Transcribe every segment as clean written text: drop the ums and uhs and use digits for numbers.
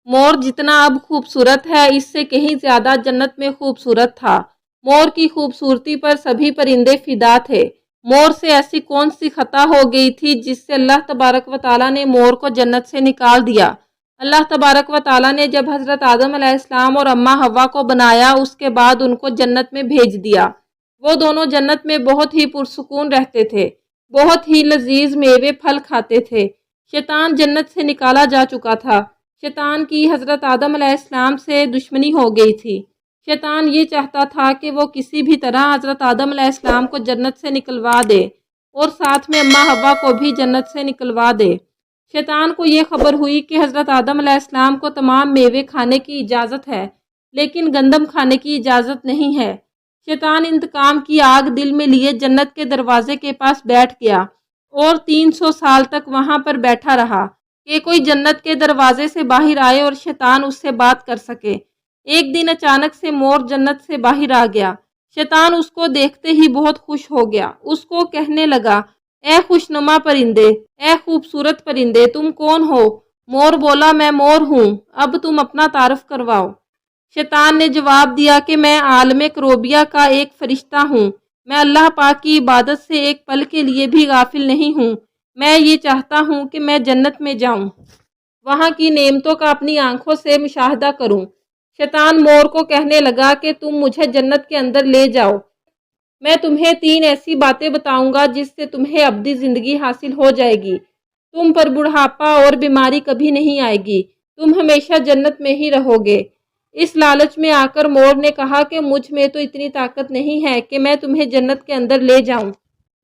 مور جتنا اب خوبصورت ہے اس سے کہیں زیادہ جنت میں خوبصورت تھا۔ مور کی خوبصورتی پر سبھی پرندے فدا تھے۔ مور سے ایسی کون سی خطا ہو گئی تھی جس سے اللہ تبارک و تعالیٰ نے مور کو جنت سے نکال دیا۔ اللہ تبارک و تعالیٰ نے جب حضرت آدم علیہ السلام اور اماں حوا کو بنایا اس کے بعد ان کو جنت میں بھیج دیا۔ وہ دونوں جنت میں بہت ہی پرسکون رہتے تھے، بہت ہی لذیذ میوے پھل کھاتے تھے۔ شیطان جنت سے نکالا جا چکا تھا۔ شیطان کی حضرت آدم علیہ السلام سے دشمنی ہو گئی تھی۔ شیطان یہ چاہتا تھا کہ وہ کسی بھی طرح حضرت آدم علیہ السلام کو جنت سے نکلوا دے اور ساتھ میں اماں حوا کو بھی جنت سے نکلوا دے۔ شیطان کو یہ خبر ہوئی کہ حضرت آدم علیہ السلام کو تمام میوے کھانے کی اجازت ہے لیکن گندم کھانے کی اجازت نہیں ہے۔ شیطان انتقام کی آگ دل میں لیے جنت کے دروازے کے پاس بیٹھ گیا اور 300 سال تک وہاں پر بیٹھا رہا کہ کوئی جنت کے دروازے سے باہر آئے اور شیطان اس سے بات کر سکے۔ ایک دن اچانک سے مور جنت سے باہر آ گیا۔ شیطان اس کو دیکھتے ہی بہت خوش ہو گیا۔ اس کو کہنے لگا، اے خوشنما پرندے، اے خوبصورت پرندے، تم کون ہو؟ مور بولا، میں مور ہوں، اب تم اپنا تعارف کرواؤ۔ شیطان نے جواب دیا کہ میں عالم کروبیہ کا ایک فرشتہ ہوں، میں اللہ پاک کی عبادت سے ایک پل کے لیے بھی غافل نہیں ہوں، میں یہ چاہتا ہوں کہ میں جنت میں جاؤں، وہاں کی نعمتوں کا اپنی آنکھوں سے مشاہدہ کروں۔ شیطان مور کو کہنے لگا کہ تم مجھے جنت کے اندر لے جاؤ، میں تمہیں 3 ایسی باتیں بتاؤں گا جس سے تمہیں ابدی زندگی حاصل ہو جائے گی، تم پر بڑھاپا اور بیماری کبھی نہیں آئے گی، تم ہمیشہ جنت میں ہی رہو گے۔ اس لالچ میں آ کر مور نے کہا کہ مجھ میں تو اتنی طاقت نہیں ہے کہ میں تمہیں جنت کے اندر لے جاؤں،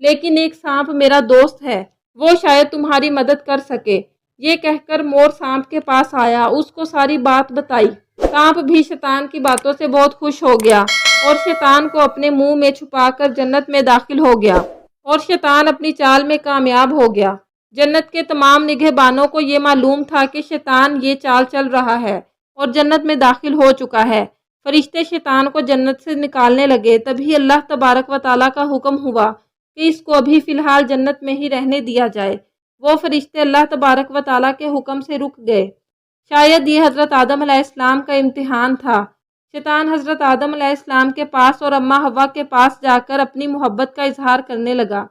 لیکن ایک سانپ میرا دوست ہے، وہ شاید تمہاری مدد کر سکے۔ یہ کہہ کر مور سانپ کے پاس آیا، اس کو ساری بات بتائی۔ سانپ بھی شیطان کی باتوں سے بہت خوش ہو گیا اور شیطان کو اپنے منہ میں چھپا کر جنت میں داخل ہو گیا اور شیطان اپنی چال میں کامیاب ہو گیا۔ جنت کے تمام نگہبانوں کو یہ معلوم تھا کہ شیطان یہ چال چل رہا ہے اور جنت میں داخل ہو چکا ہے۔ فرشتے شیطان کو جنت سے نکالنے لگے، تبھی اللہ تبارک و تعالیٰ کا حکم ہوا کہ اس کو ابھی فی الحال جنت میں ہی رہنے دیا جائے۔ وہ فرشتے اللہ تبارک و تعالیٰ کے حکم سے رک گئے۔ شاید یہ حضرت آدم علیہ السلام کا امتحان تھا۔ شیطان حضرت آدم علیہ السلام کے پاس اور اماں حوا کے پاس جا کر اپنی محبت کا اظہار کرنے لگا۔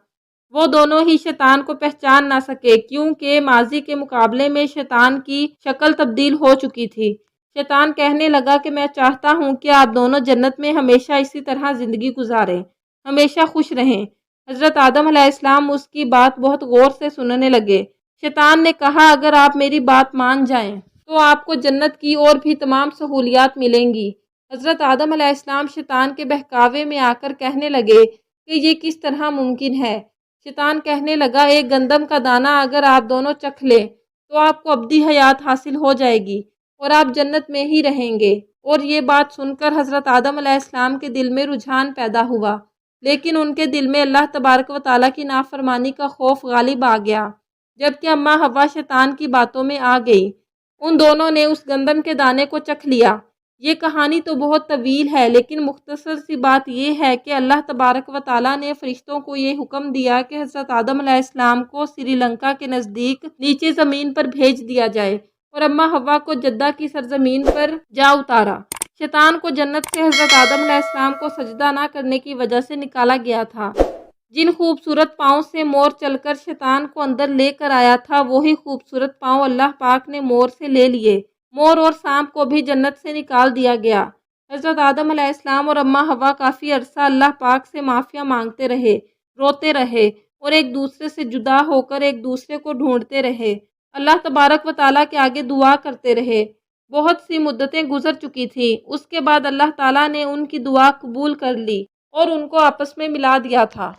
وہ دونوں ہی شیطان کو پہچان نہ سکے کیونکہ ماضی کے مقابلے میں شیطان کی شکل تبدیل ہو چکی تھی۔ شیطان کہنے لگا کہ میں چاہتا ہوں کہ آپ دونوں جنت میں ہمیشہ اسی طرح زندگی گزاریں، ہمیشہ خوش رہیں۔ حضرت آدم علیہ السلام اس کی بات بہت غور سے سننے لگے۔ شیطان نے کہا، اگر آپ میری بات مان جائیں تو آپ کو جنت کی اور بھی تمام سہولیات ملیں گی۔ حضرت آدم علیہ السلام شیطان کے بہکاوے میں آ کر کہنے لگے کہ یہ کس طرح ممکن ہے۔ شیطان کہنے لگا، ایک گندم کا دانہ اگر آپ دونوں چکھ لیں تو آپ کو ابدی حیات حاصل ہو جائے گی اور آپ جنت میں ہی رہیں گے۔ اور یہ بات سن کر حضرت آدم علیہ السلام کے دل میں رجحان پیدا ہوا، لیکن ان کے دل میں اللہ تبارک و تعالیٰ کی نافرمانی کا خوف غالب آ گیا، جبکہ اماں حوا شیطان کی باتوں میں آ گئی۔ ان دونوں نے اس گندم کے دانے کو چکھ لیا۔ یہ کہانی تو بہت طویل ہے لیکن مختصر سی بات یہ ہے کہ اللہ تبارک و تعالیٰ نے فرشتوں کو یہ حکم دیا کہ حضرت آدم علیہ السلام کو سری لنکا کے نزدیک نیچے زمین پر بھیج دیا جائے اور اماں حوا کو جدہ کی سرزمین پر جا اتارا۔ شیطان کو جنت سے حضرت آدم علیہ السلام کو سجدہ نہ کرنے کی وجہ سے نکالا گیا تھا۔ جن خوبصورت پاؤں سے مور چل کر شیطان کو اندر لے کر آیا تھا وہی خوبصورت پاؤں اللہ پاک نے مور سے لے لیے۔ مور اور سانپ کو بھی جنت سے نکال دیا گیا۔ حضرت آدم علیہ السلام اور اماں حوا کافی عرصہ اللہ پاک سے معافیا مانگتے رہے، روتے رہے اور ایک دوسرے سے جدا ہو کر ایک دوسرے کو ڈھونڈتے رہے، اللہ تبارک و تعالیٰ کے آگے دعا کرتے رہے۔ بہت سی مدتیں گزر چکی تھیں، اس کے بعد اللہ تعالیٰ نے ان کی دعا قبول کر لی اور ان کو آپس میں ملا دیا تھا۔